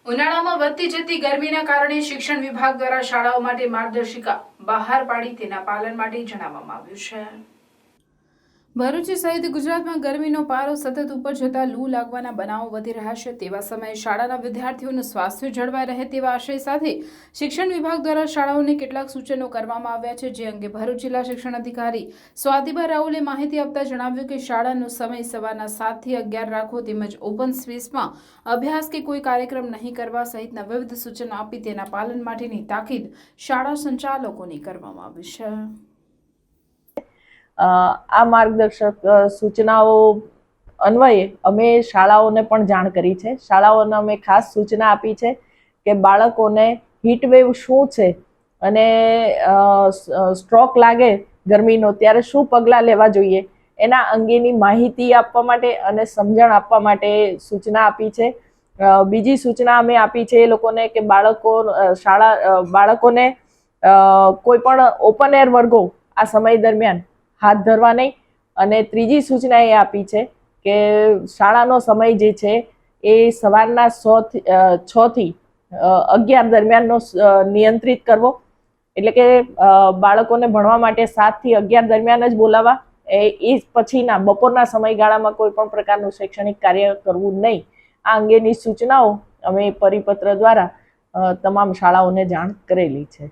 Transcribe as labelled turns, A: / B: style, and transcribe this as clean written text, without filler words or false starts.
A: ઉનાળામાં વધતી જતી ગરમીના કારણે શિક્ષણ વિભાગ દ્વારા શાળાઓ માટે માર્ગદર્શિકા બહાર પાડી તેના પાલન માટે જણાવવામાં આવ્યું છે। ભરૂચ સહિત ગુજરાતમાં ગરમીનો પારો સતત ઉપર જતા લૂ લાગવાના બનાવો વધી રહ્યા છે। તેવા સમયે શાળાના વિદ્યાર્થીઓનું સ્વાસ્થ્ય જળવાઈ રહે તેવા આશય સાથે શિક્ષણ વિભાગ દ્વારા શાળાઓને કેટલાક સૂચનો કરવામાં આવ્યા છે, જે અંગે ભરૂચ જિલ્લા શિક્ષણ અધિકારી સ્વાતિબા રાઉલે માહિતી આપતા જણાવ્યું કે શાળાનો સમય સવારના 7 થી 11 રાખવો તેમજ ઓપન સ્પેસમાં અભ્યાસ કે કોઈ કાર્યક્રમ નહીં કરવા સહિતના વિવિધ સૂચનો આપી તેના પાલન માટેની તાકીદ શાળા સંચાલકોને કરવામાં આવી છે।
B: આ માર્ગદર્શક સૂચનાઓ અન્વયે અમે શાળાઓને પણ જાણ કરી છે। શાળાઓને અમે ખાસ સૂચના આપી છે કે બાળકોને હીટ વેવ શું છે અને સ્ટ્રોક લાગે ગરમીનો ત્યારે શું પગલાં લેવા જોઈએ એના અંગેની માહિતી આપવા માટે અને સમજણ આપવા માટે સૂચના આપી છે। બીજી સૂચના અમે આપી છે એ લોકોને કે બાળકોને કોઈ પણ ઓપન એર વર્ગો આ સમય દરમિયાન હાથ ધરવા નહીં। અને ત્રીજી સૂચના એ આપી છે કે શાળાનો સમય જે છે એ સવારના 6 થી 11 દરમિયાનનો નિયંત્રિત કરવો, એટલે કે બાળકોને ભણવા માટે 7 થી 11 દરમિયાન જ બોલાવવા, એ પછીના બપોરના સમયગાળામાં કોઈ પણ પ્રકારનું શૈક્ષણિક કાર્ય કરવું નહીં। આ અંગેની સૂચનાઓ અમે પરિપત્ર દ્વારા તમામ શાળાઓને જાણ કરેલી છે।